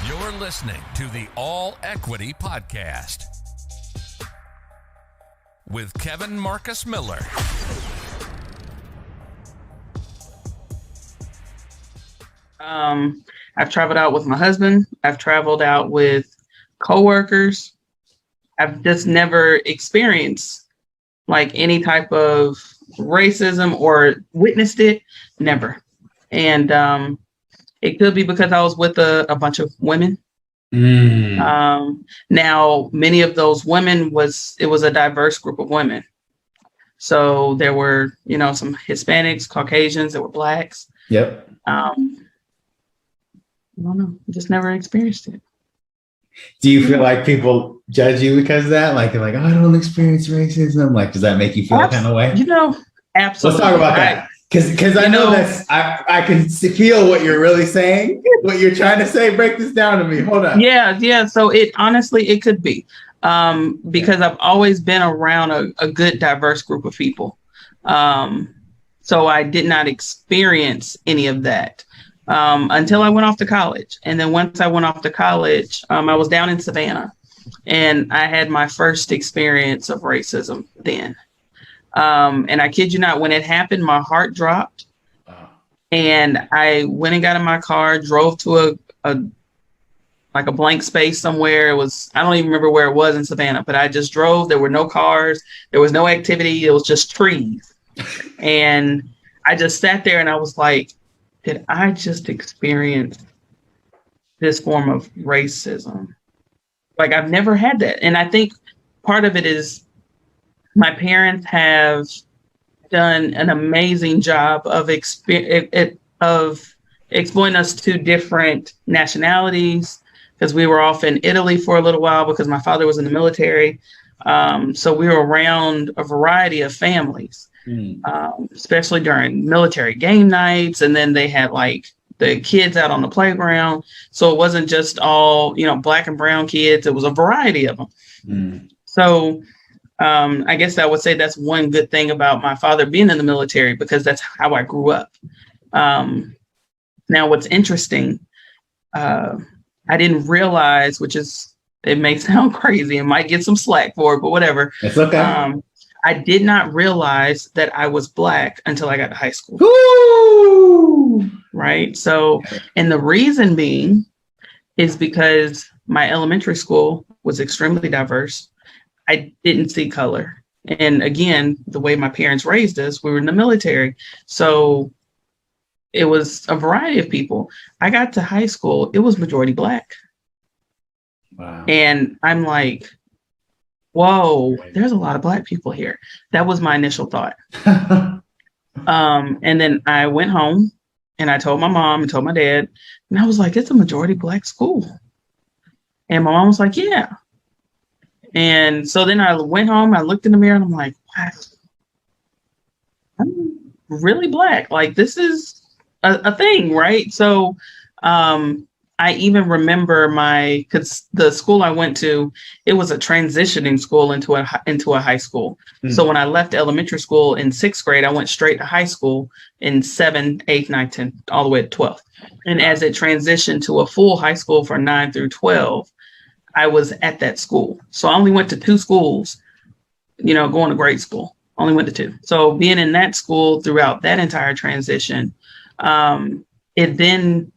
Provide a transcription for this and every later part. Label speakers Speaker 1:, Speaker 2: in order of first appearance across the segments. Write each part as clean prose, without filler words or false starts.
Speaker 1: You're listening to the All Equity Podcast with Kevin Marcus Miller.
Speaker 2: I've traveled out with my husband. I've traveled out with coworkers. I've just never experienced like any type of racism or witnessed it. Never. And it could be because I was with a bunch of women. Now, many of those women it was a diverse group of women. So there were, some Hispanics, Caucasians, there were Blacks.
Speaker 3: Yep.
Speaker 2: I don't know. Just never experienced it.
Speaker 3: Do you feel like people judge you because of that? Like they're like, oh, I don't experience racism. Like, does that make you feel kind of way?
Speaker 2: Absolutely.
Speaker 3: Let's talk about that. Because I know I can feel what you're really saying, what you're trying to say. Break this down to me. Hold on.
Speaker 2: Yeah. So it could be because I've always been around a good, diverse group of people. So I did not experience any of that until I went off to college. And then once I went off to college, I was down in Savannah and I had my first experience of racism then. And I kid you not, when it happened, my heart dropped. And I went and got in my car, drove to a blank space somewhere. I don't even remember where it was in Savannah, but I just drove. There were no cars. There was no activity. It was just trees. And I just sat there and I was like, did I just experience this form of racism? Like, I've never had that. And I think part of it is my parents have done an amazing job of exporting us to different nationalities, because we were off in Italy for a little while because my father was in the military. So we were around a variety of families, especially during military game nights. And then they had like the kids out on the playground. So it wasn't just all, Black and brown kids. It was a variety of them. So I guess I would say that's one good thing about my father being in the military, because that's how I grew up. Now, what's interesting, I didn't realize, it may sound crazy and might get some slack for it, but whatever.
Speaker 3: It's okay.
Speaker 2: I did not realize that I was Black until I got to high school.
Speaker 3: Woo!
Speaker 2: Right. So, and the reason being is because my elementary school was extremely diverse. I didn't see color. And again, the way my parents raised us, we were in the military. So it was a variety of people. I got to high school, it was majority Black.
Speaker 3: Wow.
Speaker 2: And I'm like, whoa, there's a lot of Black people here. That was my initial thought. And then I went home and I told my mom and told my dad, and I was like, it's a majority Black school. And my mom was like, yeah. And so then I went home, I looked in the mirror and I'm like, wow, I'm really Black. Like, this is a thing, right? So I even remember because the school I went to, it was a transitioning school into a high school. So when I left elementary school in 6th grade, I went straight to high school in 7th, 8th, 9th, 10th, all the way to 12th. And as it transitioned to a full high school for 9 through 12, I was at that school. So I only went to 2 schools, going to grade school, only went to 2. So being in that school throughout that entire transition, it then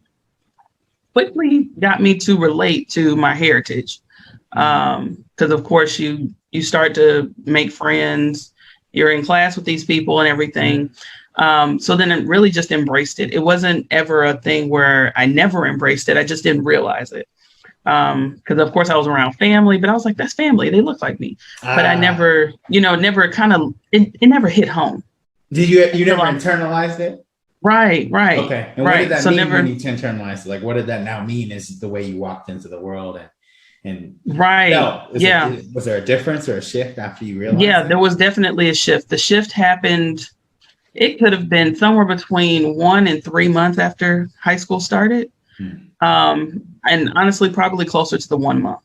Speaker 2: quickly got me to relate to my heritage. Because of course you start to make friends, you're in class with these people and everything. So then it really just embraced it. It wasn't ever a thing where I never embraced it. I just didn't realize it. Because of course I was around family, but I was like, that's family. They look like me. But I never, it never hit home.
Speaker 3: Did you never internalized it?
Speaker 2: Right.
Speaker 3: Okay. And what did that mean when you internalized it? Like, what did that now mean is the way you walked into the world and
Speaker 2: right.
Speaker 3: Was there a difference or a shift after you realized?
Speaker 2: Yeah, there was definitely a shift. The shift happened. It could have been somewhere between 1 and 3 months after high school started. And honestly, probably closer to the 1 month.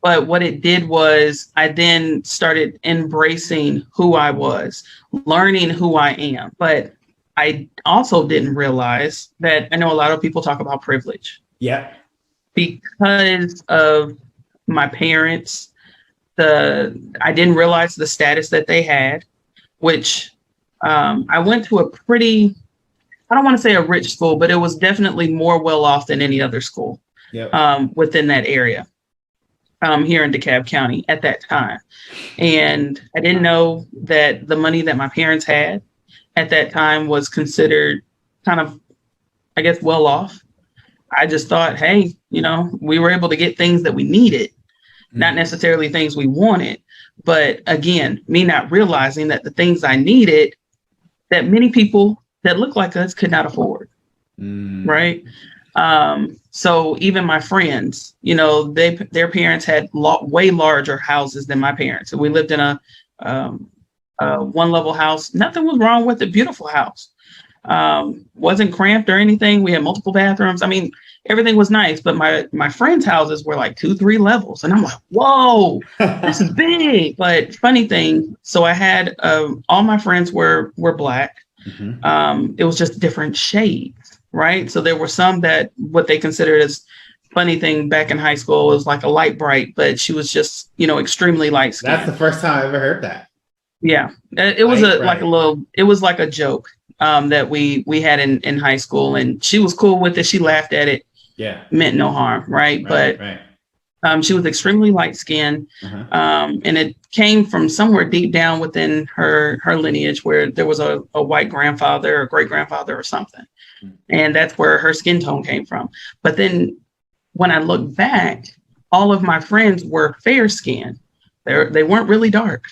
Speaker 2: But what it did was I then started embracing who I was, learning who I am. But I also didn't realize that I know a lot of people talk about privilege.
Speaker 3: Yeah.
Speaker 2: because of my parents, I didn't realize the status that they had, which I went to a pretty, I don't want to say a rich school, but it was definitely more well off than any other school within that area here in DeKalb County at that time. And I didn't know that the money that my parents had at that time was considered kind of, I guess, well off. I just thought, hey, we were able to get things that we needed, not necessarily things we wanted. But again, me not realizing that the things I needed that many people that look like us could not afford. Right. So even my friends, their parents had way larger houses than my parents. So we lived in a one level house. Nothing was wrong with it. Beautiful house. Wasn't cramped or anything. We had multiple bathrooms. I mean, everything was nice, but my friends' houses were like 2-3 levels. And I'm like, whoa, this is big. But funny thing, so I had all my friends were Black. It was just different shades, right? So there were some that what they considered as funny thing back in high school was like a light bright, but she was just, extremely light skinned.
Speaker 3: That's the first time I ever heard that.
Speaker 2: Yeah. It was it was like a joke that we had in high school, and she was cool with it. She laughed at it. Yeah. Meant no harm. Right. But she was extremely light skinned. And it came from somewhere deep down within her lineage where there was a white grandfather or great grandfather or something. And that's where her skin tone came from. But then when I look back, all of my friends were fair skinned. They weren't really dark.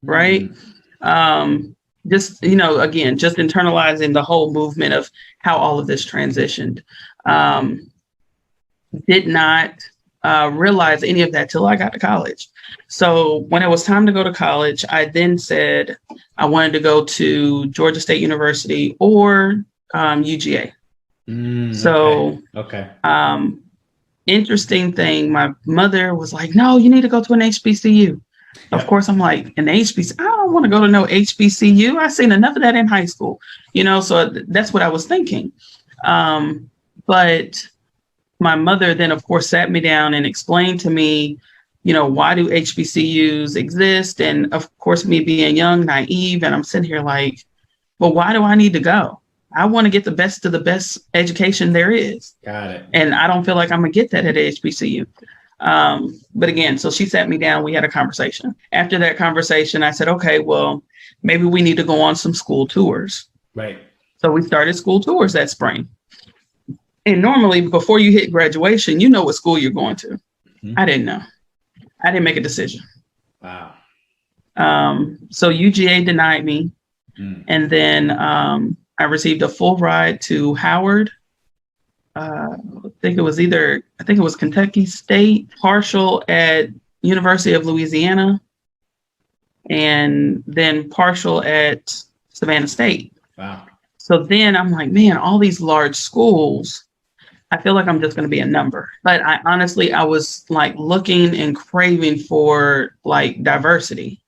Speaker 2: Right. Just, again, just internalizing the whole movement of how all of this transitioned. Did not realize any of that till I got to college. So when it was time to go to college, I then said I wanted to go to Georgia State University or UGA. Interesting thing, my mother was like, no, you need to go to an HBCU. Of course, I'm like, an HBCU? I don't want to go to no HBCU. I seen enough of that in high school, so that's what I was thinking. But my mother then, of course, sat me down and explained to me, why do HBCUs exist? And of course, me being young, naive, and I'm sitting here like, well, why do I need to go? I want to get the best of the best education there is. Got it. And I don't feel like I'm going to get that at HBCU. But again, so she sat me down, we had a conversation. After that conversation, I said, okay, well, maybe we need to go on some school tours. Right. So we started school tours that spring. And normally before you hit graduation, you know what school you're going to. I didn't know. I didn't make a decision. Wow. So UGA denied me. And then I received a full ride to Howard. I think it was Kentucky State, partial at University of Louisiana, and then partial at Savannah State. Wow. So then I'm like, man, all these large schools, I feel like I'm just going to be a number. But I was like looking and craving for like diversity,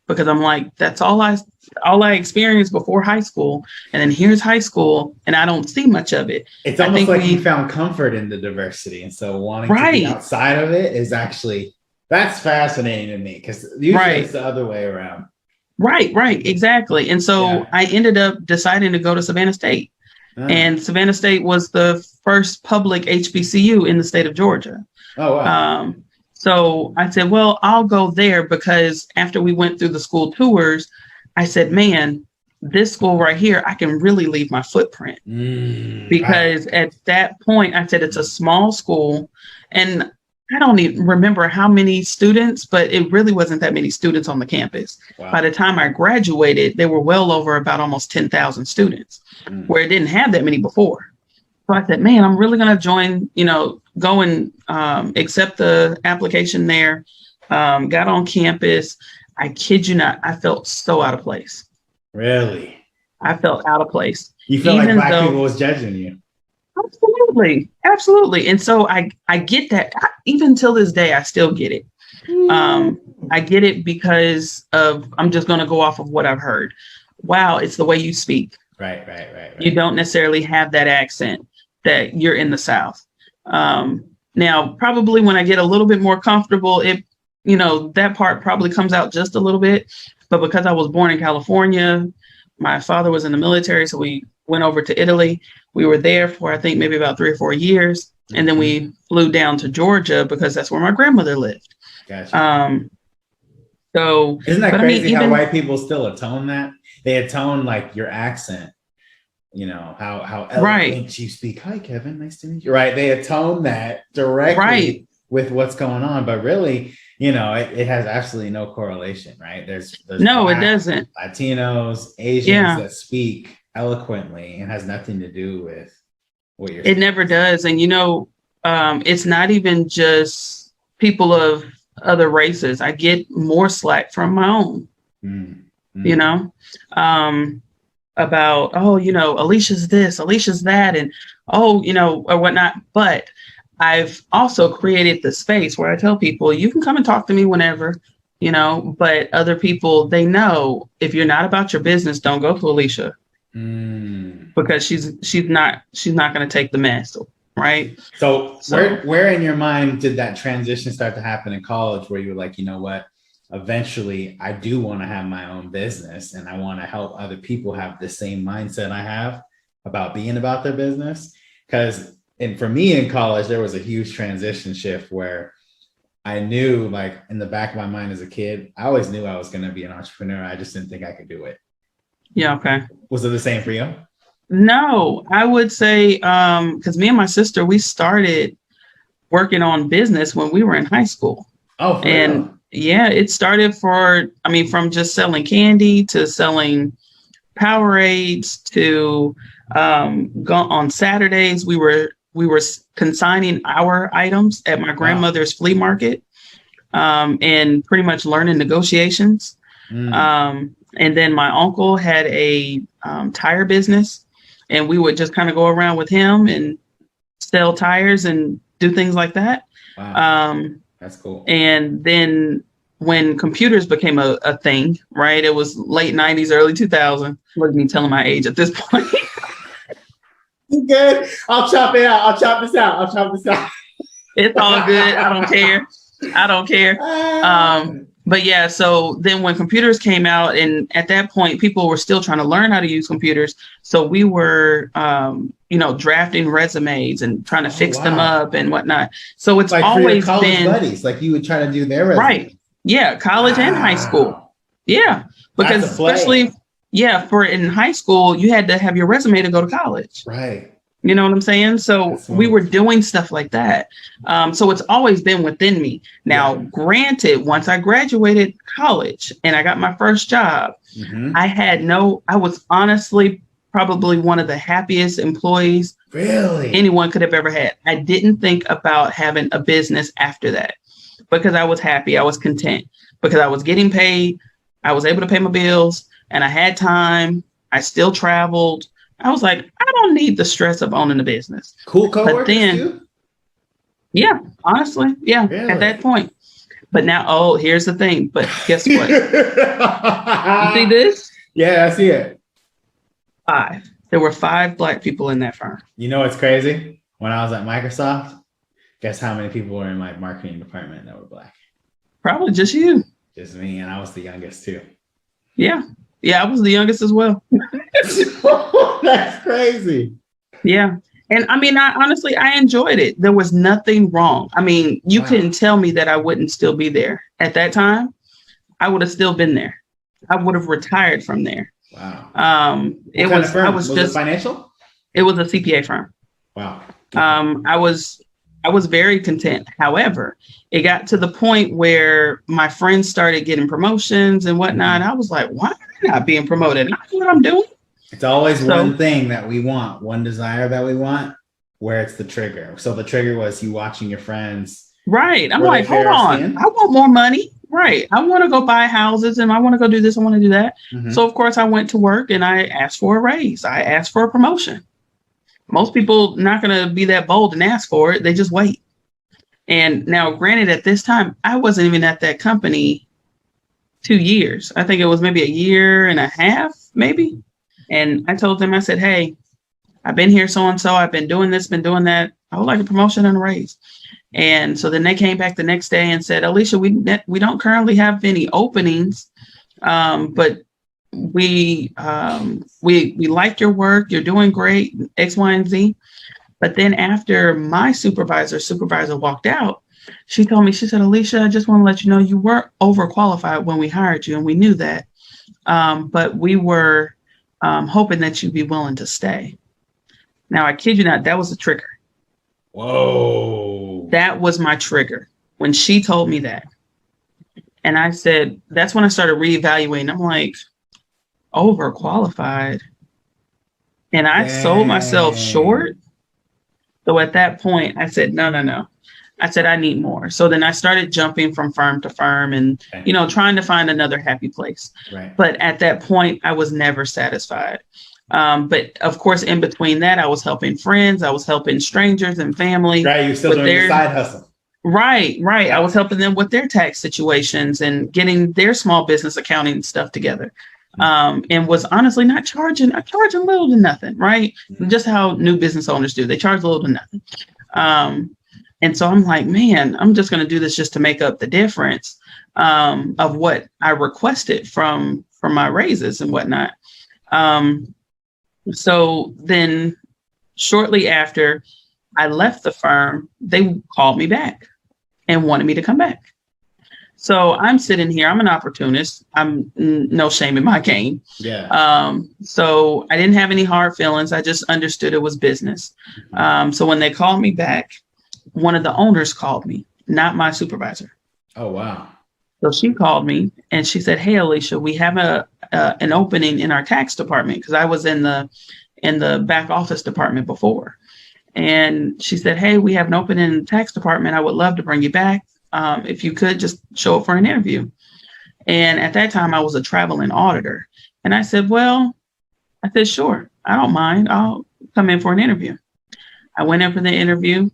Speaker 2: because I'm like, that's all I experienced before high school. And then here's high school and I don't see much of it.
Speaker 3: It's almost like you found comfort in the diversity. And so wanting to be outside of it is that's fascinating to me, because usually it's the other way around.
Speaker 2: Right. Exactly. And so I ended up deciding to go to Savannah State. And Savannah State was the first public HBCU in the state of Georgia. Oh, wow. So I said, well, I'll go there, because after we went through the school tours, I said, man, this school right here, I can really leave my footprint. Because at that point, I said, it's a small school, and I don't even remember how many students, but it really wasn't that many students on the campus. Wow. By the time I graduated, there were well over about almost 10,000 students, where it didn't have that many before. So I said, man, I'm really going to join, go and accept the application there. Got on campus. I kid you not, I felt so out of place. Really? I felt out of place.
Speaker 3: You felt like Black people was judging you.
Speaker 2: Absolutely. And so I get that. Even till this day, I still get it. I get it because I'm just going to go off of what I've heard. Wow, it's the way you speak. Right. You don't necessarily have that accent that you're in the South. Now, probably when I get a little bit more comfortable, that part probably comes out just a little bit. But because I was born in California, my father was in the military, so we went over to Italy. We were there for, I think, maybe about 3 or 4 years. And then we flew down to Georgia because that's where my grandmother lived.
Speaker 3: Gotcha.
Speaker 2: So
Speaker 3: isn't that crazy how white people still atone that? They atone like your accent, how eloquent you speak. Hi, Kevin. Nice to meet you. Right. They atone that directly with what's going on. But really, it has absolutely no correlation, right? There's
Speaker 2: no, it doesn't.
Speaker 3: Latinos, Asians that speak eloquently and has nothing to do with what you're saying.
Speaker 2: It never does. And, it's not even just people of other races. I get more slack from my own, about, Alysha's this, Alysha's that, and, or whatnot. But I've also created the space where I tell people, you can come and talk to me whenever, but other people, they know if you're not about your business, don't go to Alysha because she's not going to take the mess. Right. So
Speaker 3: where in your mind did that transition start to happen in college where you were like, you know what, eventually I do want to have my own business and I want to help other people have the same mindset I have about being about their business? And for me in college, there was a huge transition shift where I knew, like, in the back of my mind as a kid, I always knew I was going to be an entrepreneur. I just didn't think I could do it.
Speaker 2: Yeah. Okay.
Speaker 3: Was it the same for you?
Speaker 2: No, I would say, because me and my sister, we started working on business when we were in high school.
Speaker 3: Oh, and
Speaker 2: yeah, it started from just selling candy to selling Powerades to go on Saturdays. We were consigning our items at my grandmother's flea market, and pretty much learning negotiations. And then my uncle had a tire business. And we would just kind of go around with him and sell tires and do things like that.
Speaker 3: Wow. That's cool.
Speaker 2: And then when computers became a thing, right? It was late 90s, early 2000. Look at me telling my age at this point.
Speaker 3: You good? I'll chop it out. I'll chop this out.
Speaker 2: It's all good. I don't care. But yeah, so then when computers came out, and at that point, people were still trying to learn how to use computers. So we were, drafting resumes and trying to fix them up and whatnot. So it's like always
Speaker 3: college
Speaker 2: been
Speaker 3: buddies, like you would try to do their resume.
Speaker 2: Right. Yeah. College and high school. Yeah. Because especially, for in high school, you had to have your resume to go to college.
Speaker 3: Right.
Speaker 2: You know what I'm saying? So we were doing stuff like that. So it's always been within me. Now, granted, once I graduated college and I got my first job, I was honestly probably one of the happiest employees anyone could have ever had. I didn't think about having a business after that because I was happy. I was content because I was getting paid. I was able to pay my bills and I had time. I still traveled. I was like, I don't need the stress of owning a business.
Speaker 3: Cool coworkers too?
Speaker 2: Yeah, honestly. Yeah, at that point. But now, here's the thing. But guess what? You see this?
Speaker 3: Yeah, I see it.
Speaker 2: 5. There were 5 Black people in that firm.
Speaker 3: You know what's crazy? When I was at Microsoft, guess how many people were in my marketing department that were Black?
Speaker 2: Probably just you.
Speaker 3: Just me, and I was the youngest too.
Speaker 2: Yeah. Yeah, I was the youngest as well.
Speaker 3: That's crazy.
Speaker 2: Yeah. And I mean, I enjoyed it. There was nothing wrong. I mean, you couldn't tell me that I wouldn't still be there. At that time, I would have still been there. I would have retired from there.
Speaker 3: Wow. Was it financial?
Speaker 2: It was a CPA firm.
Speaker 3: Wow.
Speaker 2: I was very content. However, it got to the point where my friends started getting promotions and whatnot. I was like, why am I not being promoted? I know what I'm doing.
Speaker 3: It's always one thing that we want, one desire that we want, where it's the trigger. So the trigger was you watching your friends.
Speaker 2: Right. I'm like, hold on. I want more money. Right. I want to go buy houses and I want to go do this. I want to do that. So, of course, I went to work and I asked for a raise. I asked for a promotion. Most people not going to be that bold and ask for it. They just wait. And now, granted, at this time, I wasn't even at that company 2 years. I think it was maybe a year and a half, maybe. And I told them, I said, hey, I've been here so-and-so, I've been doing this, been doing that. I would like a promotion and a raise. And so then they came back the next day and said, Alysha, we don't currently have any openings, but we like your work. You're doing great, X, Y, and Z. But then after my supervisor walked out, she told me, she said, Alysha, I just want to let you know you were overqualified when we hired you, and we knew that. But we were hoping that you'd be willing to stay. Now, I kid you not, that was a trigger.
Speaker 3: Whoa.
Speaker 2: That was my trigger when she told me that. And I said, that's when I started reevaluating. I'm like, overqualified. And I sold myself short. So at that point, I said, no. I said, I need more. So then I started jumping from firm to firm and, trying to find another happy place.
Speaker 3: Right.
Speaker 2: But at that point, I was never satisfied. But of course, in between that, I was helping friends. I was helping strangers and family.
Speaker 3: Right. You're still doing your side hustle.
Speaker 2: Right. I was helping them with their tax situations and getting their small business accounting stuff together. And was honestly not charging. I charge a little to nothing, right? Just how new business owners do. They charge a little to nothing. And so I'm like, man, I'm just going to do this just to make up the difference of what I requested from my raises and whatnot. So then shortly after I left the firm, they called me back and wanted me to come back. So I'm sitting here, I'm an opportunist. I'm no shame in my game.
Speaker 3: Yeah.
Speaker 2: So I didn't have any hard feelings. I just understood it was business. So when they called me back, one of the owners called me, not my supervisor.
Speaker 3: Oh, wow.
Speaker 2: So she called me and she said, hey, Alysha, we have an opening in our tax department, because I was in the back office department before. And she said, hey, we have an opening in the tax department. I would love to bring you back. If you could just show up for an interview. And at that time I was a traveling auditor. And I said, sure, I don't mind. I'll come in for an interview. I went in for the interview.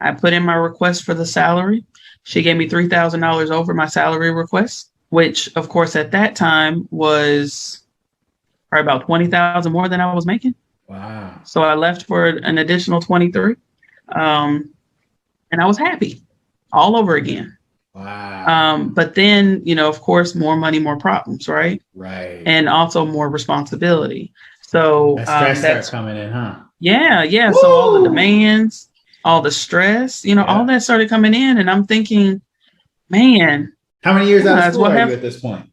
Speaker 2: I put in my request for the salary. She gave me $3,000 over my salary request, which of course at that time was probably about $20,000 more than I was making.
Speaker 3: Wow.
Speaker 2: So I left for an additional 23. And I was happy all over again.
Speaker 3: Wow.
Speaker 2: But then, of course, more money, more problems, right?
Speaker 3: Right.
Speaker 2: And also more responsibility. So
Speaker 3: that stress starts coming in, huh?
Speaker 2: Yeah.
Speaker 3: Woo!
Speaker 2: So all the demands, all the stress, all that started coming in, and I'm thinking, man.
Speaker 3: How many years out of school are you at this point?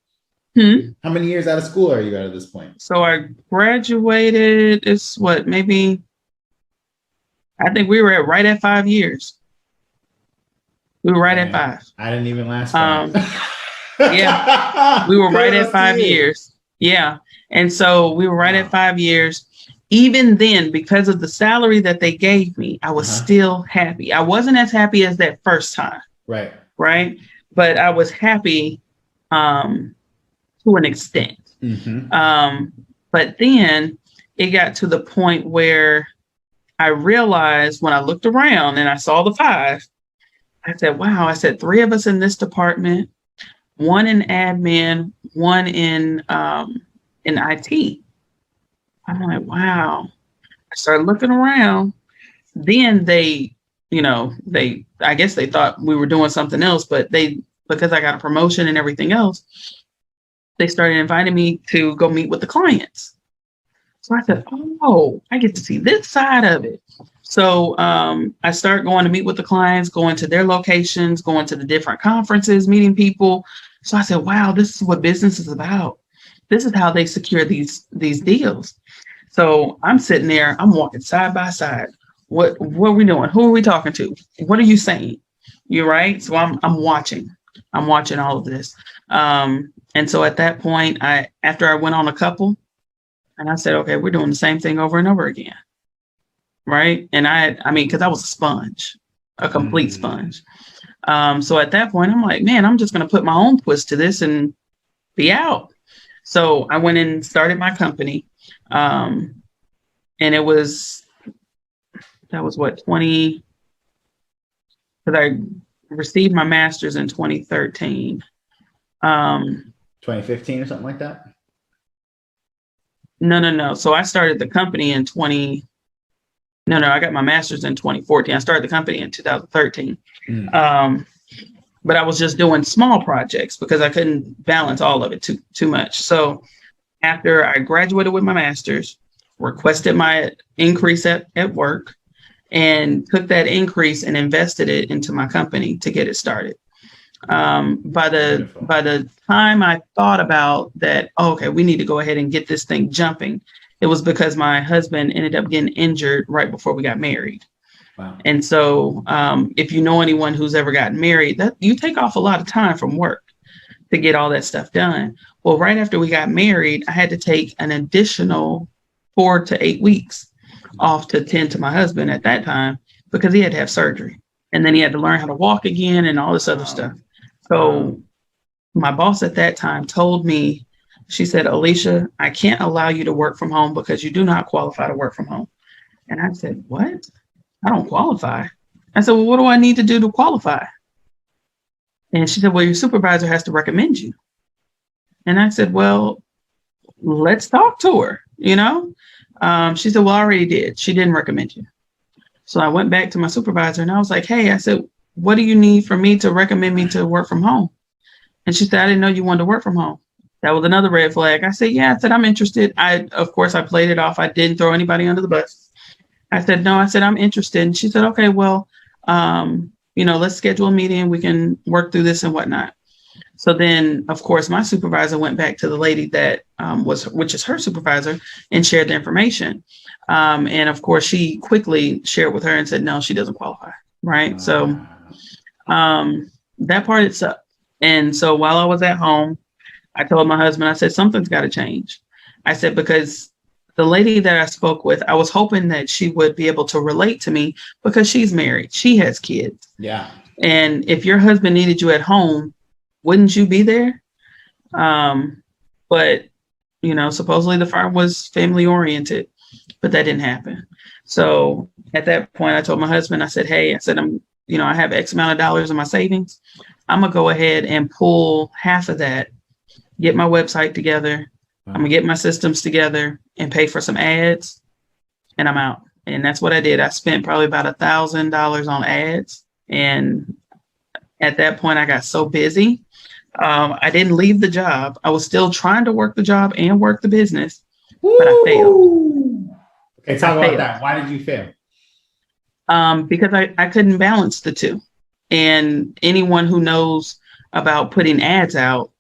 Speaker 2: How
Speaker 3: many years out of school are you at this point?
Speaker 2: So I graduated, I think we were right at 5 years. We were right at 5.
Speaker 3: I didn't even last time.
Speaker 2: Yeah, we were right at 5 years. Yeah. And so we were right at 5 years. Even then, because of the salary that they gave me, I was still happy. I wasn't as happy as that first time.
Speaker 3: Right.
Speaker 2: Right. But I was happy to an extent. But then it got to the point where I realized when I looked around and I saw the 5, I said, wow, 3 of us in this department, 1 in admin, 1 in IT. I'm like, wow. I started looking around. Then they, I guess they thought we were doing something else, but because I got a promotion and everything else, they started inviting me to go meet with the clients. So I said, oh, I get to see this side of it. So I started going to meet with the clients, going to their locations, going to the different conferences, meeting people. So I said, wow, this is what business is about. This is how they secure these deals. So I'm sitting there, I'm walking side by side. What are we doing? Who are we talking to? What are you saying? You're right. So I'm watching all of this. And so at that point, after I went on a couple, and I said, okay, we're doing the same thing over and over again. Right. And because I was a sponge, a complete sponge. So at that point, I'm like, man, I'm just going to put my own twist to this and be out. So I went and started my company. And that was 20, because I received my master's in 2013.
Speaker 3: 2015 or something like that?
Speaker 2: No. So I started the company in 2013. No, I got my master's in 2014. I started the company in 2013. But I was just doing small projects because I couldn't balance all of it too much. So after I graduated with my master's, requested my increase at work, and took that increase and invested it into my company to get it started. By the time I thought about that, okay, we need to go ahead and get this thing jumping, it was because my husband ended up getting injured right before we got married.
Speaker 3: Wow.
Speaker 2: And so if you know anyone who's ever gotten married, that you take off a lot of time from work to get all that stuff done. Well, right after we got married, I had to take an additional 4 to 8 weeks off to tend to my husband at that time because he had to have surgery. And then he had to learn how to walk again and all this other stuff. So my boss at that time told me, she said, Alysha, I can't allow you to work from home because you do not qualify to work from home. And I said, what? I don't qualify. I said, well, what do I need to do to qualify? And she said, well, your supervisor has to recommend you. And I said, well, let's talk to her, you know? She said, well, I already did. She didn't recommend you. So I went back to my supervisor and I was like, hey, I said, what do you need for me to recommend me to work from home? And she said, I didn't know you wanted to work from home. That was another red flag. I said, yeah, I said, I'm interested. Of course, I played it off. I didn't throw anybody under the bus. I said, no, I said, I'm interested. And she said, okay, well, let's schedule a meeting. We can work through this and whatnot. So then, of course, my supervisor went back to the lady that which is her supervisor, and shared the information. And of course, she quickly shared with her and said, no, she doesn't qualify. Right. So that part it's up. And so while I was at home, I told my husband, I said, something's got to change. I said, because the lady that I spoke with, I was hoping that she would be able to relate to me because she's married. She has kids.
Speaker 3: Yeah. And
Speaker 2: if your husband needed you at home, wouldn't you be there? But, supposedly the firm was family oriented, but that didn't happen. So at that point, I told my husband, I said, hey, I said, I have X amount of dollars in my savings. I'm going to go ahead and pull half of that, get my website together. I'm going to get my systems together and pay for some ads, and I'm out. And that's what I did. I spent probably about $1,000 on ads. And at that point, I got so busy. I didn't leave the job. I was still trying to work the job and work the business, but I failed.
Speaker 3: Okay, talk about that. Why did you fail?
Speaker 2: Because I couldn't balance the two. And anyone who knows about putting ads out,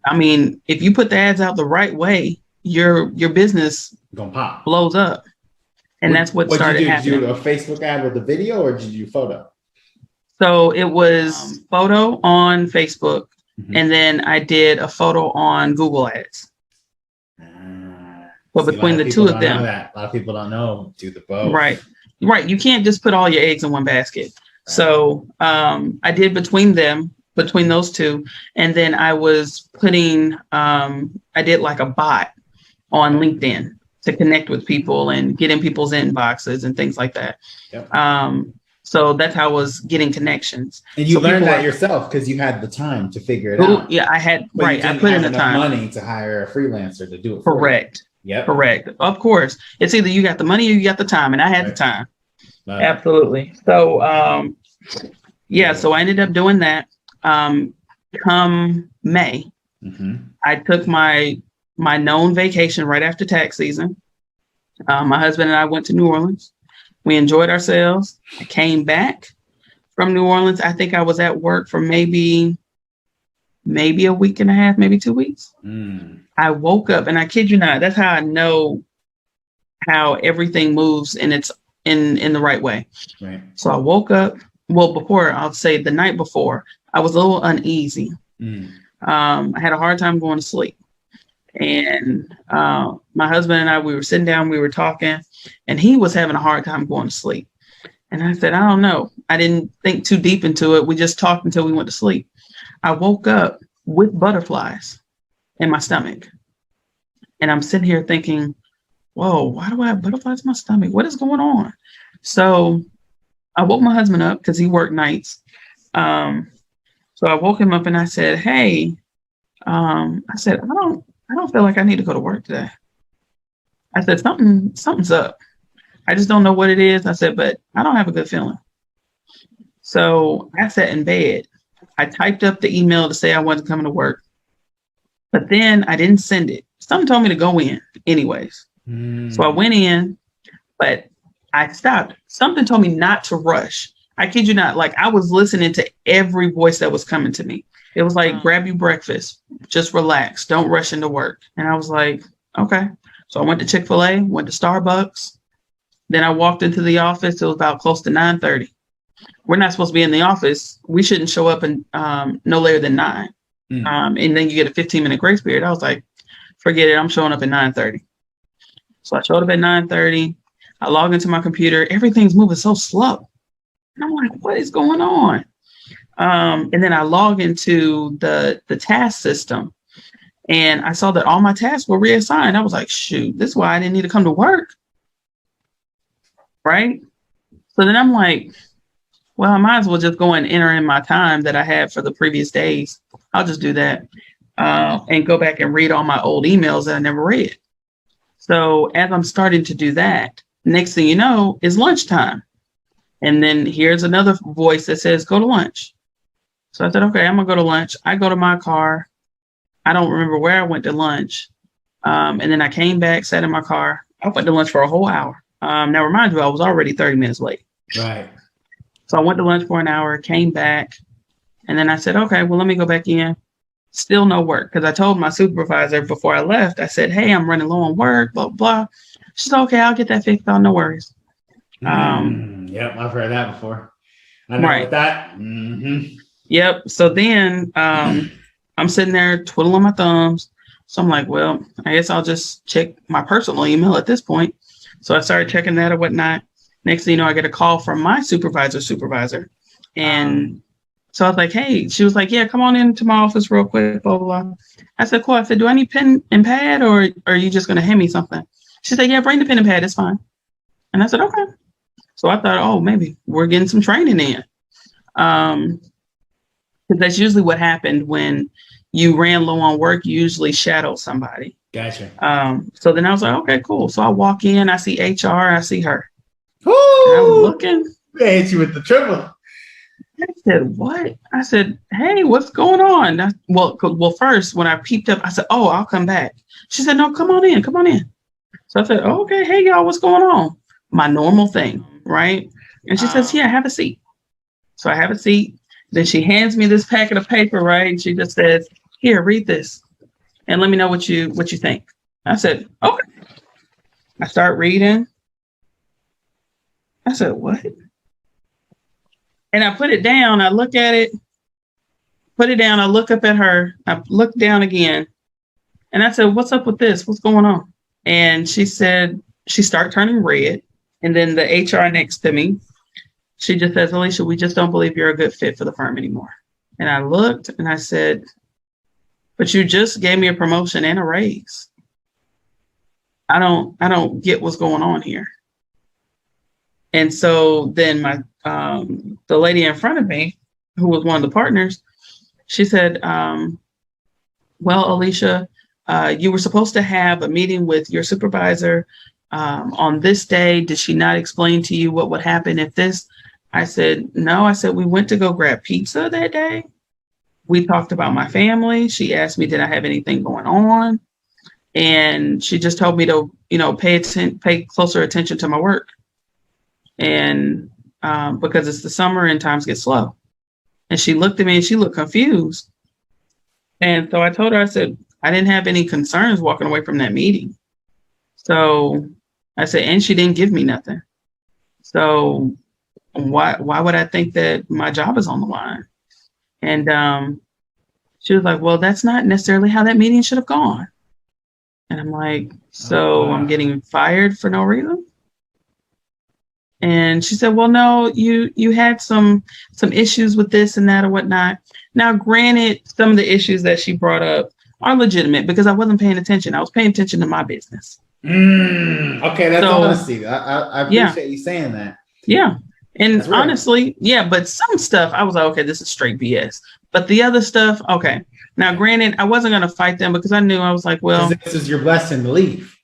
Speaker 2: I mean, if you put the ads out the right way, your business
Speaker 3: gonna pop,
Speaker 2: blows up. And that's what started happening.
Speaker 3: Did you do a Facebook ad with a video, or did you do photo?
Speaker 2: So it was photo on Facebook, and then I did a photo on Google Ads. But between the two of them,
Speaker 3: a lot of people don't know, do the both.
Speaker 2: Right. You can't just put all your eggs in one basket. Right. So I did between those two. And then I was putting, I did like a bot on LinkedIn to connect with people and get in people's inboxes and things like that. Yep. So that's how I was getting connections.
Speaker 3: And you learned that yourself because you had the time to figure it out.
Speaker 2: Yeah, I had,
Speaker 3: but
Speaker 2: right. I put in the time.
Speaker 3: Money to hire a freelancer to do it.
Speaker 2: Correct.
Speaker 3: Yeah.
Speaker 2: Correct. Of course. It's either you got the money or you got the time. And I had the time. Right. Absolutely. So, so I ended up doing that. Come May, I took my known vacation right after tax season. My husband and I went to New Orleans. We enjoyed ourselves. I came back from New Orleans. I think I was at work for maybe a week and a half, maybe 2 weeks. I woke up, and I kid you not, that's how I know how everything moves and it's in the right way. Right. So I woke up. Well, I'll say the night before, I was a little uneasy. I had a hard time going to sleep. And my husband and I, we were sitting down, we were talking, and he was having a hard time going to sleep. And I said, I don't know. I didn't think too deep into it. We just talked until we went to sleep. I woke up with butterflies in my stomach. And I'm sitting here thinking, whoa, why do I have butterflies in my stomach? What is going on? So I woke my husband up because he worked nights. So I woke him up and I said, hey, I don't feel like I need to go to work today. I said, something's up. I just don't know what it is. I said, but I don't have a good feeling. So I sat in bed. I typed up the email to say I wasn't coming to work, but then I didn't send it. Something told me to go in anyways. So I went in, but I stopped. Something told me not to rush. I kid you not. Like, I was listening to every voice that was coming to me. It was like, grab you breakfast, just relax, don't rush into work. And I was like, okay. So I went to Chick-fil-A, went to Starbucks. Then I walked into the office. It was about close to 9:30. We're not supposed to be in the office. We shouldn't show up in no later than 9. And then you get a 15-minute grace period. I was like, forget it. I'm showing up at 9:30. So I showed up at 9:30. I log into my computer. Everything's moving so slow. And I'm like, what is going on? And then I log into the task system. And I saw that all my tasks were reassigned. I was like, shoot, this is why I didn't need to come to work. Right? So then I'm like, well, I might as well just go and enter in my time that I had for the previous days. I'll just do that and go back and read all my old emails that I never read. So as I'm starting to do that, next thing you know is lunchtime. And then here's another voice that says, go to lunch. So I said, okay, I'm going to go to lunch. I go to my car. I don't remember where I went to lunch. And then I came back, sat in my car. I went to lunch for a whole hour. Now, remind you, I was already 30 minutes late.
Speaker 3: Right.
Speaker 2: So I went to lunch for an hour, came back. And then I said, okay, well, let me go back in. Still no work. Because I told my supervisor before I left, I said, hey, I'm running low on work, blah, blah. She said, okay, I'll get that fixed out. No worries.
Speaker 3: Yep, I've heard that before. I know
Speaker 2: right.
Speaker 3: that. Mm-hmm.
Speaker 2: Yep. So then I'm sitting there twiddling my thumbs. So I'm like, well, I guess I'll just check my personal email at this point. So I started checking that or whatnot. Next thing you know, I get a call from my supervisor. And so I was like, hey, she was like, yeah, come on into my office real quick, blah, blah, blah. I said, cool. I said, do I need pen and pad or are you just going to hand me something? She said, yeah, bring the pen and pad. It's fine. And I said, okay. So I thought, oh, maybe we're getting some training in. Because that's usually what happened when you ran low on work, you usually shadow somebody.
Speaker 3: Gotcha.
Speaker 2: So then I was like, okay, cool. So I walk in, I see HR, I see her.
Speaker 3: Woo!
Speaker 2: And I'm looking.
Speaker 3: They hit you with the triple.
Speaker 2: I said, what? I said, hey, what's going on? Well, first, when I peeped up, I said, oh, I'll come back. She said, no, come on in. So I said, oh, okay, hey, y'all, what's going on? My normal thing, right? And she says, yeah, have a seat. So I have a seat. Then she hands me this packet of paper, right? And she just says, here, read this. And let me know what you think. I said, okay. I start reading. I said, what? And I put it down. I look at it, put it down. I look up at her. I look down again. And I said, what's up with this? What's going on? And she said, she started turning red. And then the HR next to me, she just says, Alysha, we just don't believe you're a good fit for the firm anymore. And I looked and I said, but you just gave me a promotion and a raise. I don't get what's going on here. And so then the lady in front of me, who was one of the partners, she said, well, Alysha, you were supposed to have a meeting with your supervisor on this day. Did she not explain to you what would happen if this? I said, no. I said, we went to go grab pizza that day. We talked about my family. She asked me, did I have anything going on? And she just told me to, pay closer attention to my work. And because it's the summer and times get slow. And she looked at me and she looked confused. And so I told her, I said, I didn't have any concerns walking away from that meeting. So I said, and she didn't give me nothing. So why would I think that my job is on the line? And she was like, well, that's not necessarily how that meeting should have gone. And I'm like, so I'm getting fired for no reason? And she said, well, no, you had some issues with this and that or whatnot. Now, granted, some of the issues that she brought up are legitimate because I wasn't paying attention. I was paying attention to my business.
Speaker 3: Okay, that's honesty. I appreciate you saying that.
Speaker 2: Yeah. And honestly, yeah, but some stuff I was like, okay, this is straight BS. But the other stuff, okay. Now, granted, I wasn't going to fight them because I knew I was like, well,
Speaker 3: this is your blessing to leave.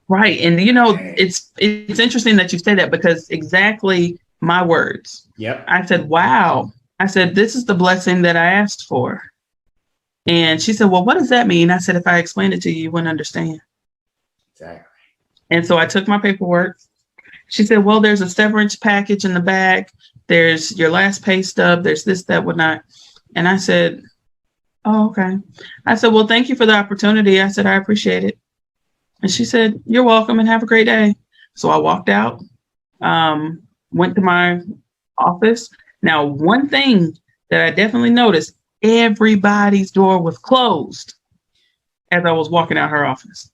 Speaker 2: Right. And it's interesting that you say that, because exactly my words.
Speaker 3: Yep.
Speaker 2: I said, wow. I said, this is the blessing that I asked for. And she said, well, what does that mean? I said, if I explained it to you, you wouldn't understand.
Speaker 3: Exactly.
Speaker 2: And so I took my paperwork. She said, well, there's a severance package in the back. There's your last pay stub. There's this, that, whatnot. And I said, oh, okay. I said, well, thank you for the opportunity. I said, I appreciate it. And she said, you're welcome and have a great day. So I walked out, went to my office. Now, one thing that I definitely noticed, everybody's door was closed as I was walking out her office.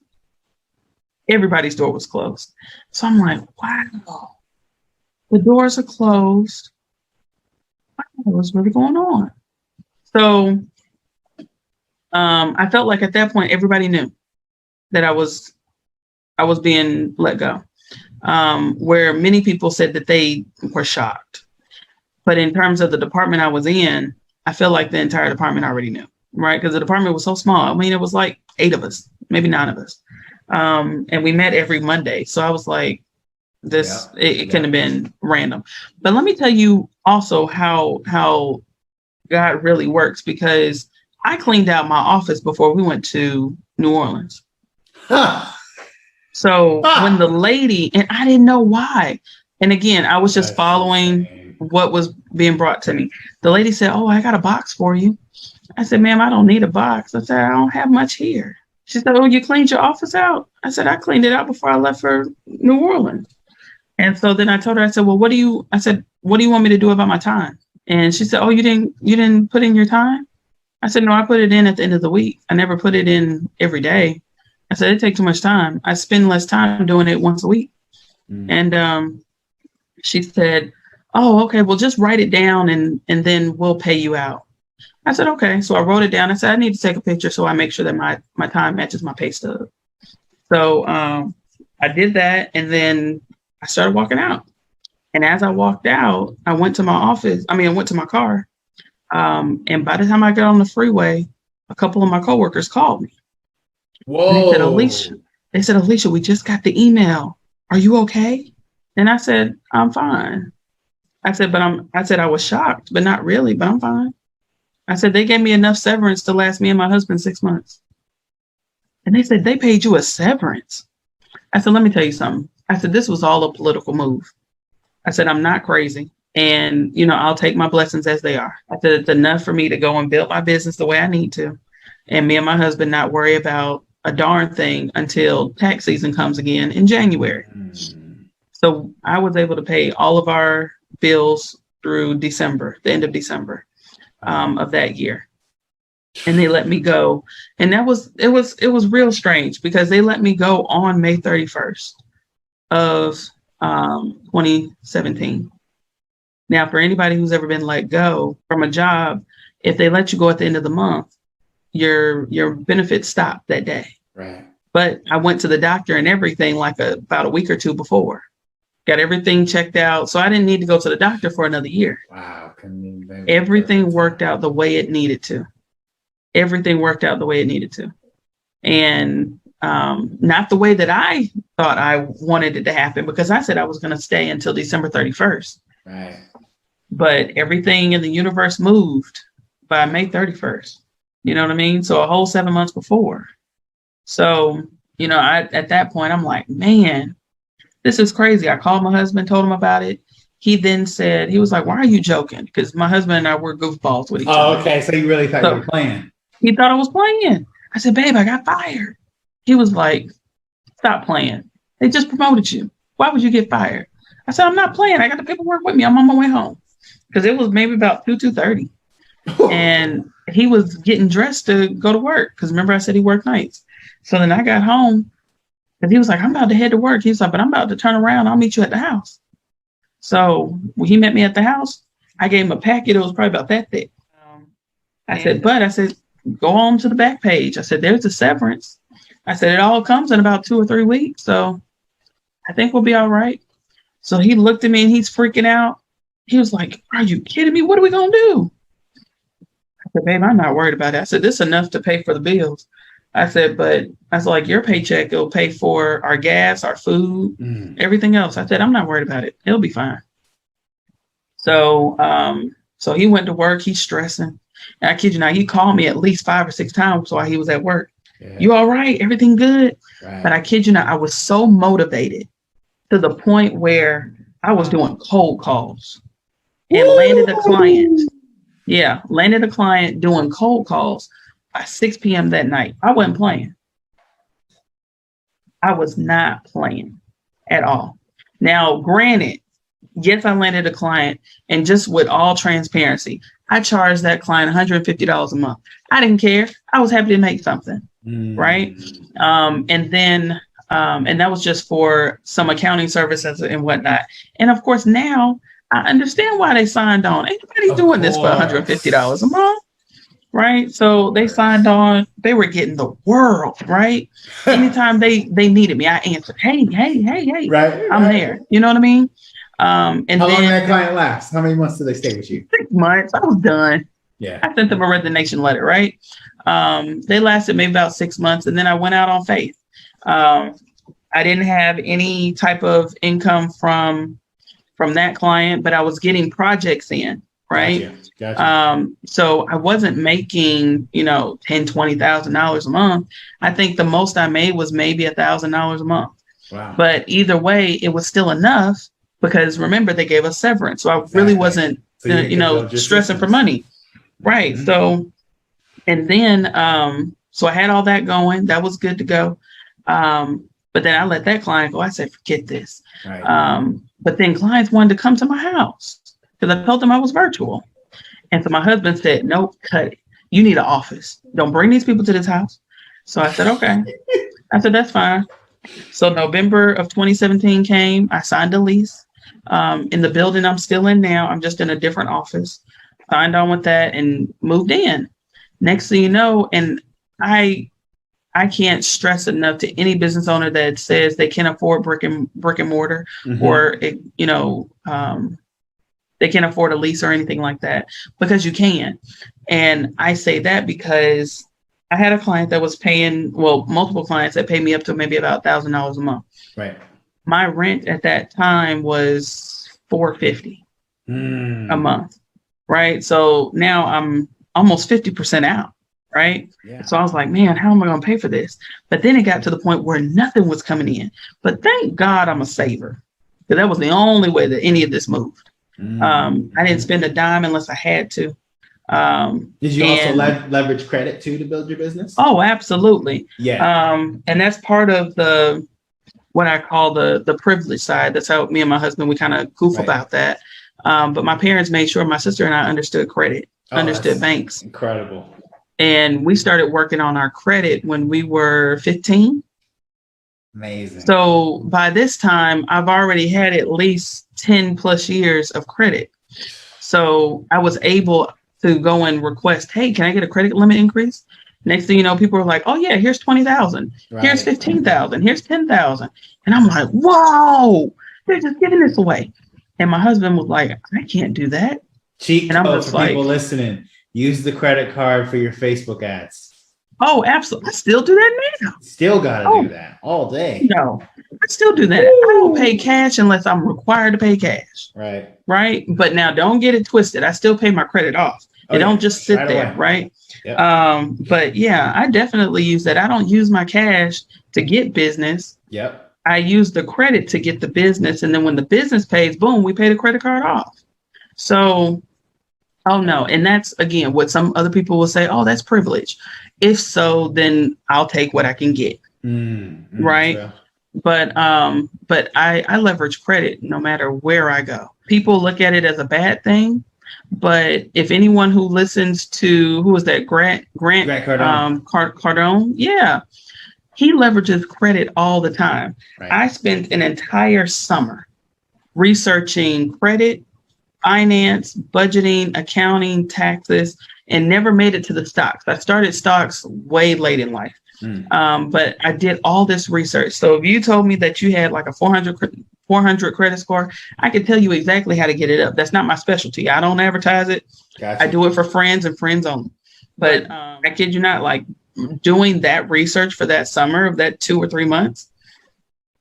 Speaker 2: Everybody's door was closed. So I'm like, wow, the doors are closed. What's really going on? So I felt like at that point, everybody knew that I was being let go, where many people said that they were shocked. But in terms of the department I was in, I feel like the entire department already knew, right? Because the department was so small. I mean, it was like 8 of us, maybe 9 of us. And we met every Monday. So I was like, it couldn't have been random. But let me tell you also how God really works, because I cleaned out my office before we went to New Orleans. So when the lady, and I didn't know why. And again, I was just following what was being brought to me. The lady said, oh, I got a box for you. I said, ma'am, I don't need a box. I said, I don't have much here. She said, oh, you cleaned your office out? I said, I cleaned it out before I left for New Orleans. And so then I told her, I said, well, what do you want me to do about my time? And she said, oh, you didn't put in your time? I said, no, I put it in at the end of the week. I never put it in every day. I said, it takes too much time. I spend less time doing it once a week. And she said, oh, okay, well, just write it down and then we'll pay you out. I said, okay. So I wrote it down. I said, I need to take a picture so I make sure that my time matches my pay stub. So I did that, and then I started walking out. And as I walked out, I went to my car. And by the time I got on the freeway, a couple of my coworkers called me.
Speaker 3: Whoa.
Speaker 2: They said, Alysha, we just got the email. Are you okay? And I said, I'm fine. I said, I was shocked, but not really, but I'm fine. I said, they gave me enough severance to last me and my husband 6 months. And they said, they paid you a severance. I said, let me tell you something. I said, this was all a political move. I said, I'm not crazy. And, I'll take my blessings as they are. I said, it's enough for me to go and build my business the way I need to. And me and my husband not worry about a darn thing until tax season comes again in January. So I was able to pay all of our bills through December, the end of December of that year. And they let me go. And it was real strange, because they let me go on May 31st of 2017. Now, for anybody who's ever been let go from a job, if they let you go at the end of the month, your benefits stop that day.
Speaker 3: Right.
Speaker 2: But I went to the doctor and everything about a week or two before. Got everything checked out. So I didn't need to go to the doctor for another year.
Speaker 3: Wow.
Speaker 2: Everything worked out the way it needed to. And not the way that I thought I wanted it to happen, because I said I was going to stay until December 31st.
Speaker 3: Right.
Speaker 2: But everything in the universe moved by May 31st. You know what I mean? So a whole 7 months before. So, at that point, I'm like, man, this is crazy. I called my husband, told him about it. He then said, he was like, why are you joking? Because my husband and I were goofballs with each other.
Speaker 3: Oh, okay. So you really thought you were playing.
Speaker 2: He thought I was playing. I said, babe, I got fired. He was like, stop playing. They just promoted you. Why would you get fired? I said, I'm not playing. I got the paperwork with me. I'm on my way home. Because it was maybe about 2:30. And he was getting dressed to go to work. Because remember, I said he worked nights. So then I got home. And he was like, I'm about to head to work. He was like, but I'm about to turn around. I'll meet you at the house. So when he met me at the house, I gave him a packet. It was probably about that thick. I said, go on to the back page. I said, there's a severance. I said, it all comes in about 2 or 3 weeks. So I think we'll be all right. So he looked at me and he's freaking out. He was like, are you kidding me? What are we going to do? I said, babe, I'm not worried about it. I said, this is enough to pay for the bills. I said, but I was like, your paycheck, it'll pay for our gas, our food, everything else. I said, I'm not worried about it. It'll be fine. So, so he went to work. He's stressing. And I kid you not, he called me at least 5 or 6 times while he was at work. Yeah. You all right? Everything good? Right. But I kid you not, I was so motivated to the point where I was doing cold calls and landed a client. Yeah, landed a client doing cold calls by 6 p.m. that night. I wasn't playing. I was not playing at all. Now, granted, yes, I landed a client, and just with all transparency, I charged that client $150 a month. I didn't care. I was happy to make something, right? And then, and that was just for some accounting services and whatnot. And of course, now I understand why they signed on. Ain't nobody doing this for $150 a month, right? So they signed on. They were getting the world, right? Anytime they needed me, I answered, hey, right, I'm there. You know what I mean? And
Speaker 3: how long did that client last? How many months did they stay with you?
Speaker 2: 6 months. I was done.
Speaker 3: Yeah.
Speaker 2: I sent them a resignation letter, right? They lasted maybe about 6 months, and then I went out on faith. I didn't have any type of income from that client, but I was getting projects in, right? Gotcha. So I wasn't making, $10,000, $20,000 a month. I think the most I made was maybe $1,000 a month. Wow. But either way, it was still enough. Because remember, they gave us severance. So I really wasn't, stressing for money. Right. Mm-hmm. So, and then, so I had all that going. That was good to go. But then I let that client go. I said, forget this. Right. But then clients wanted to come to my house because I told them I was virtual. And so my husband said, nope, cut it. You need an office. Don't bring these people to this house. So I said, okay. I said, that's fine. So November of 2017 came. I signed a lease. In the building I'm still in now. I'm just in a different office. Signed on with that and moved in. Next thing you know, and I can't stress enough to any business owner that says they can't afford brick and mortar, or they can't afford a lease or anything like that, because you can. And I say that because I had a client that was paying, multiple clients that paid me up to maybe about $1,000 a month. Right. My rent at that time was $450 a month, right? So now I'm almost 50% out, right? Yeah. So I was like, man, how am I going to pay for this? But then it got to the point where nothing was coming in. But thank God I'm a saver, because that was the only way that any of this moved. I didn't spend a dime unless I had to.
Speaker 3: Did you also leverage credit too to build your business?
Speaker 2: Oh, absolutely.
Speaker 3: Yeah.
Speaker 2: And that's part of what I call the privilege side. That's how me and my husband, we kind of goof about that. But my parents made sure my sister and I understood credit, understood banks.
Speaker 3: Incredible.
Speaker 2: And we started working on our credit when we were 15.
Speaker 3: Amazing.
Speaker 2: So by this time, I've already had at least 10 plus years of credit. So I was able to go and request, hey, can I get a credit limit increase? Next thing you know, people are like, oh yeah, here's 20,000. Right. Here's 15,000. Here's 10,000. And I'm like, whoa, they're just giving this away. And my husband was like, I can't do that.
Speaker 3: Cheat code for people listening. Use the credit card for your Facebook ads.
Speaker 2: Oh, absolutely. I still do that now.
Speaker 3: Still got to do that all day.
Speaker 2: No, I still do that. I don't pay cash unless I'm required to pay cash.
Speaker 3: Right.
Speaker 2: Right. But now don't get it twisted. I still pay my credit off. It don't just sit there. Right. Yep. But yeah, I definitely use that. I don't use my cash to get business.
Speaker 3: Yep.
Speaker 2: I use the credit to get the business. And then when the business pays, boom, we pay the credit card off. So, oh no. And that's, again, what some other people will say, oh, that's privilege. If so, then I'll take what I can get. Right. Yeah. But I leverage credit no matter where I go. People look at it as a bad thing. But if anyone who listens to, who was that, Grant Cardone? Yeah. He leverages credit all the time. Right. I spent an entire summer researching credit, finance, budgeting, accounting, taxes, and never made it to the stocks. I started stocks way late in life. But I did all this research. So if you told me that you had like a 400 credit score, I could tell you exactly how to get it up. That's not my specialty. I don't advertise it. Gotcha. I do it for friends and friends only. But I kid you not, like doing that research for that summer of that 2 or 3 months,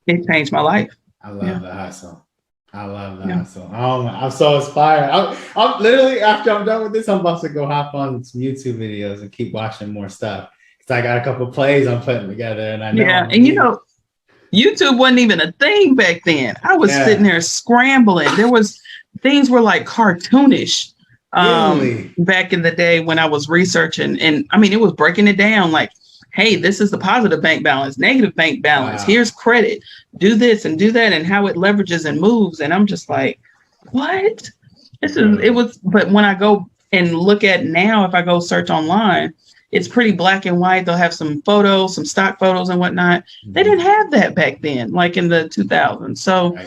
Speaker 2: it changed my life.
Speaker 3: I love the hustle. I love the hustle. Oh my, I'm so inspired. I'm literally, after I'm done with this, I'm about to go hop on some YouTube videos and keep watching more stuff. Because I got a couple of plays I'm putting together, and I know.
Speaker 2: Yeah, and YouTube wasn't even a thing back then. I was sitting there scrambling. Things were like cartoonish back in the day when I was researching. And I mean, it was breaking it down like, hey, this is the positive bank balance, negative bank balance. Wow. Here's credit. Do this and do that, and how it leverages and moves. And I'm just like, what? But when I go and look at now, if I go search online, it's pretty black and white. They'll have some photos, some stock photos and whatnot. They didn't have that back then, like in the 2000s. So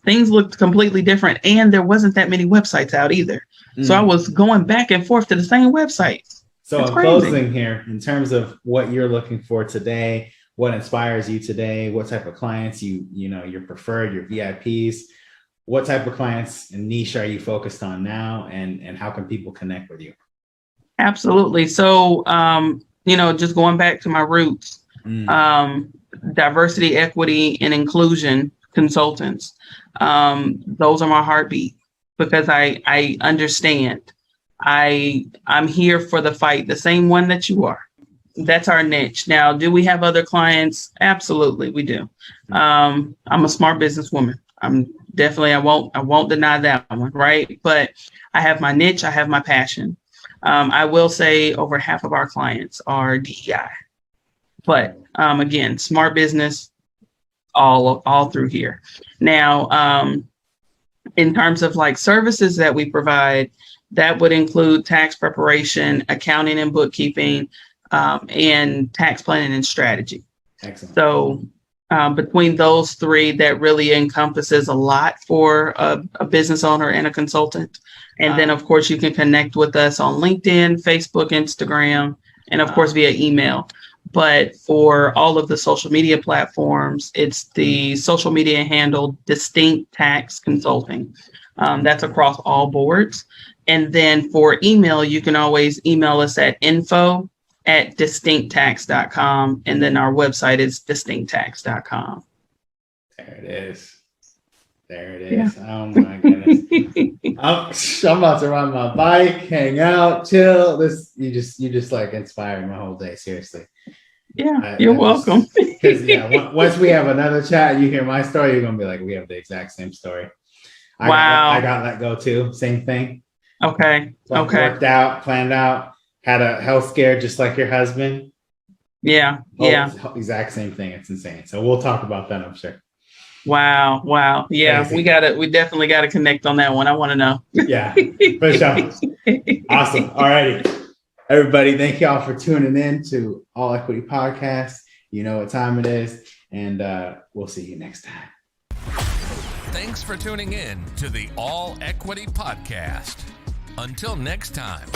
Speaker 2: things looked completely different. And there wasn't that many websites out either. So I was going back and forth to the same websites.
Speaker 3: So in closing here, in terms of what you're looking for today, what inspires you today, what type of clients your preferred, your VIPs, what type of clients and niche are you focused on now, and how can people connect with you?
Speaker 2: Absolutely. So, just going back to my roots, diversity, equity, and inclusion consultants. Those are my heartbeat, because I understand. I'm here for the fight, the same one that you are. That's our niche. Now, do we have other clients? Absolutely, we do. I'm a smart businesswoman. I won't deny that one, right? But I have my niche. I have my passion. I will say over half of our clients are DEI, but again, smart business, all through here. Now, in terms of like services that we provide, that would include tax preparation, accounting and bookkeeping, and tax planning and strategy.
Speaker 3: Excellent.
Speaker 2: So between those three, that really encompasses a lot for a business owner and a consultant. And then, of course, you can connect with us on LinkedIn, Facebook, Instagram, and of course, via email. But for all of the social media platforms, it's the social media handle Distinct Tax Consulting. That's across all boards. And then for email, you can always email us at info@distincttax.com. And then our website is distincttax.com.
Speaker 3: There it is. Yeah. Oh my goodness. I'm about to ride my bike, hang out, chill. You just like inspired my whole day. Seriously.
Speaker 2: Yeah, you're welcome.
Speaker 3: Because once we have another chat, you hear my story, you're gonna be like, we have the exact same story. I got let go too. Same thing.
Speaker 2: Okay.
Speaker 3: Worked out, planned out, had a health scare just like your husband.
Speaker 2: Yeah.
Speaker 3: Exact same thing. It's insane. So we'll talk about that, I'm sure.
Speaker 2: Wow. Yeah, crazy. We definitely gotta connect on that one. I want to know.
Speaker 3: Yeah, for sure. Awesome. All righty. Everybody, thank y'all for tuning in to All Equity Podcast. You know what time it is, and we'll see you next time.
Speaker 1: Thanks for tuning in to the All Equity Podcast. Until next time.